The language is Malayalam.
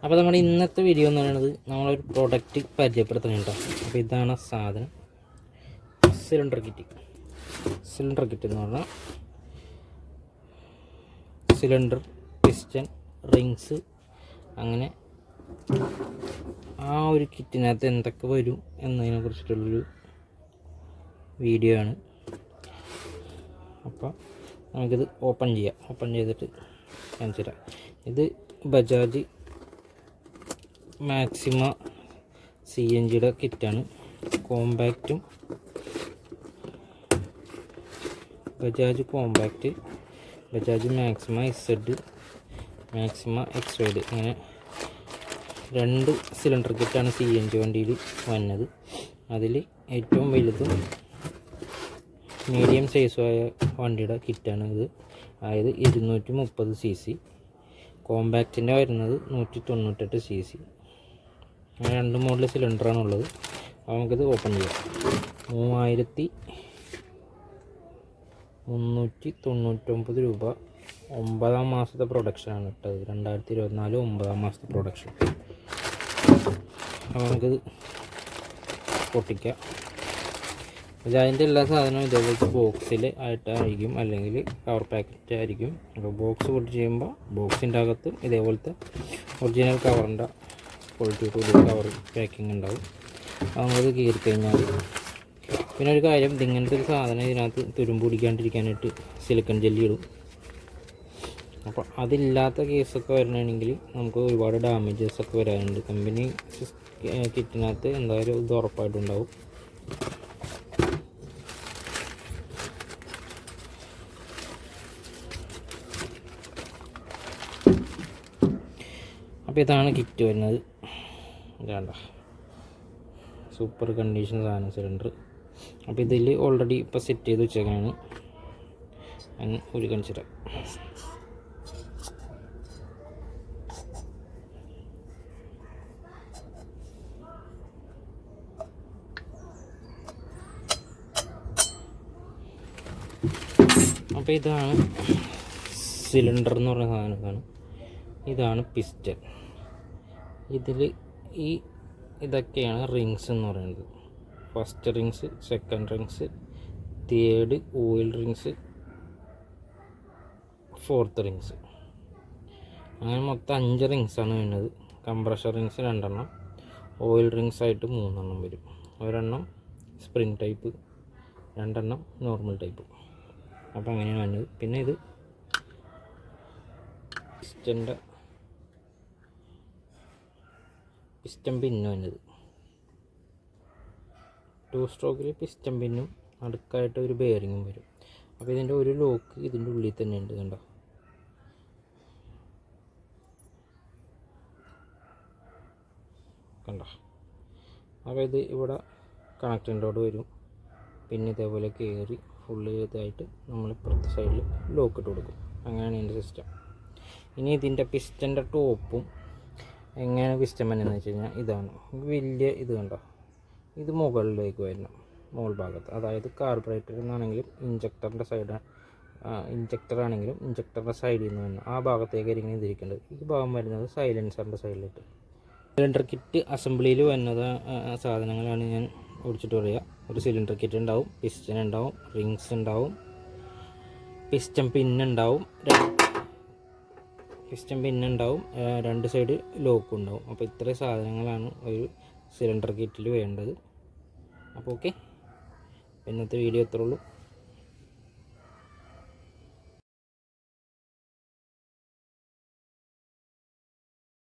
അപ്പോൾ നമ്മുടെ ഇന്നത്തെ വീഡിയോ എന്ന് പറയുന്നത് നമ്മളൊരു പ്രോഡക്റ്റ് പരിചയപ്പെടുത്തുന്നുണ്ട്. അപ്പോൾ ഇതാണ് സാധനം, സിലിണ്ടർ കിറ്റ് എന്ന് പറഞ്ഞാൽ സിലിണ്ടർ, പിസ്റ്റൺ, റിങ്സ്, അങ്ങനെ ആ ഒരു കിറ്റിനകത്ത് എന്തൊക്കെ വരും എന്നതിനെ കുറിച്ചിട്ടുള്ളൊരു വീഡിയോ ആണ്. അപ്പോൾ നമുക്കിത് ഓപ്പൺ ചെയ്തിട്ട് കാണിച്ചു തരാം. ഇത് ബജാജ് മാക്സിമ CNGയുടെ കിറ്റാണ്. കോമ്പാക്റ്റും Bajaj compact, Bajaj Maxima XZ, Maxima XY, അങ്ങനെ 2 സിലിണ്ടർ കിറ്റാണ് CNG വണ്ടിയിൽ വന്നത്. അതിൽ ഏറ്റവും വലുതും മീഡിയം സൈസുമായ വണ്ടിയുടെ കിറ്റാണ് ഇത്. അതായത് 230 cc. കോമ്പാക്റ്റിൻ്റെ വരുന്നത് 198 cc. അങ്ങനെ 2 മോഡൽ സിലിണ്ടറാണ് ഉള്ളത്. അപ്പോൾ നമുക്കിത് ഓപ്പൺ ചെയ്യാം. 3399 രൂപ. 9ാം മാസത്തെ പ്രൊഡക്ഷനാണ് ഇട്ടത്. 2024 9ാം മാസത്തെ പ്രൊഡക്ഷൻ. അപ്പോൾ നമുക്കിത് പൊട്ടിക്കാം. അതിൻ്റെ എല്ലാ സാധനവും ഇതേപോലത്തെ ബോക്സിൽ ആയിട്ടായിരിക്കും, അല്ലെങ്കിൽ കവർ പാക്കറ്റ് ആയിരിക്കും. അപ്പോൾ ബോക്സ് പൊട്ടി ചെയ്യുമ്പോൾ ബോക്സിൻ്റെ അകത്ത് ഇതേപോലത്തെ ഒറിജിനൽ കവറിൻ്റെ ക്വാളിറ്റിയോടുകൂടി കവർ പാക്കിംഗ് ഉണ്ടാവും. അപ്പോൾ നമ്മളത് കീറി കഴിഞ്ഞാൽ, പിന്നെ ഒരു കാര്യം, ഇങ്ങനത്തെ ഒരു സാധനം ഇതിനകത്ത് തുരുമ്പ് പിടിക്കാണ്ടിരിക്കാനായിട്ട് സിലിക്കൺ ജെല്ലി ഇടും. അപ്പോൾ അതില്ലാത്ത കേസൊക്കെ വരണമെങ്കിൽ നമുക്ക് ഒരുപാട് ഡാമേജസ് ഒക്കെ വരാനുണ്ട്. കമ്പനി കിറ്റിനകത്ത് എന്തായാലും ഇത് ഉറപ്പായിട്ടുണ്ടാവും. അപ്പോൾ ഇതാണ് കിറ്റ് വരുന്നത്. വേണ്ട, സൂപ്പർ കണ്ടീഷൻ സാധനം സിലിണ്ടർ. അപ്പോൾ ഇതിൽ ഓൾറെഡി ഇപ്പോൾ സെറ്റ് ചെയ്ത് വെച്ചേക്കാണ്. അങ്ങ് ഒരു കാണിച്ചിട്ട് അപ്പോൾ ഇതാണ് സിലിണ്ടർ എന്ന് പറയുന്ന സാധനമാണ്. ഇതാണ് പിസ്റ്റൺ. ഇതിൽ ഇതൊക്കെയാണ് റിങ്സ് എന്ന് പറയുന്നത്. First rings, second rings, third oil rings, fourth rings, അങ്ങനെ മൊത്തം 5 റിങ്സാണ് വരുന്നത്. കംപ്രഷർ റിങ്സ് 2 എണ്ണം, ഓയിൽ റിങ്സ് ആയിട്ട് 3 എണ്ണം വരും. ഒരെണ്ണം സ്പ്രിംഗ് ടൈപ്പ്, 2 എണ്ണം നോർമൽ ടൈപ്പ്. അപ്പോൾ അങ്ങനെയാണ് വരുന്നത്. പിന്നെ ഇത് പിസ്റ്റൺ പിന്നും വരുന്നത്. 2 സ്ട്രോക്കിൽ പിസ്റ്റൺ പിന്നും അടുക്കായിട്ട് ഒരു ബെയറിങ്ങും വരും. അപ്പോൾ ഇതിൻ്റെ ഒരു ലോക്ക് ഇതിൻ്റെ ഉള്ളിൽ തന്നെ ഉണ്ട്, കണ്ടോ. അപ്പോൾ ഇത് ഇവിടെ കണക്റ്റിൻ്റോട് വരും. പിന്നെ ഇതേപോലെ കയറി ഫുള്ള് ഇതായിട്ട് നമ്മൾ ഇപ്പുറത്തെ സൈഡിൽ ലോക്ക് ഇട്ട് കൊടുക്കും. അങ്ങനെയാണ് ഇതിൻ്റെ സിസ്റ്റം. ഇനി ഇതിൻ്റെ പിസ്റ്റൻ്റെ ടോപ്പും എങ്ങനെയാണ് പിസ്റ്റൺ വന്നതെന്ന് വെച്ച് കഴിഞ്ഞാൽ, ഇതാണ് വലിയ ഇത്, കണ്ടോ. ഇത് മുകളിലേക്ക് വരണം, മുകൾ ഭാഗത്ത്. അതായത് കാർബറേറ്റർ എന്നാണെങ്കിലും ഇഞ്ചക്ടറാണെങ്കിലും ഇഞ്ചക്ടറിൻ്റെ സൈഡിൽ നിന്ന് വരുന്നത് ആ ഭാഗത്തേക്കായിരിക്കും ഇതിരിക്കേണ്ടത്. ഈ ഭാഗം വരുന്നത് സൈലൻസറിൻ്റെ സൈഡിലിട്ട്. സിലിണ്ടർ കിറ്റ് അസംബ്ലിയിൽ വരുന്നത് സാധനങ്ങളാണ് ഞാൻ ഓടിച്ചിട്ട് പറയുക. ഒരു സിലിണ്ടർ കിറ്റ് ഉണ്ടാവും, പിസ്റ്റൺ ഉണ്ടാവും, റിങ്സ് ഉണ്ടാവും, പിസ്റ്റൺ പിന്നുണ്ടാവും, 2 സൈഡ് ലോക്കും ഉണ്ടാവും. അപ്പോൾ ഇത്രയും സാധനങ്ങളാണ് ഒരു സിലിണ്ടർ കിറ്റിൽ വേണ്ടത്. അപ്പോൾ ഓക്കെ, ഇന്നത്തെ വീഡിയോ ഇത്രേ ഉള്ളൂ.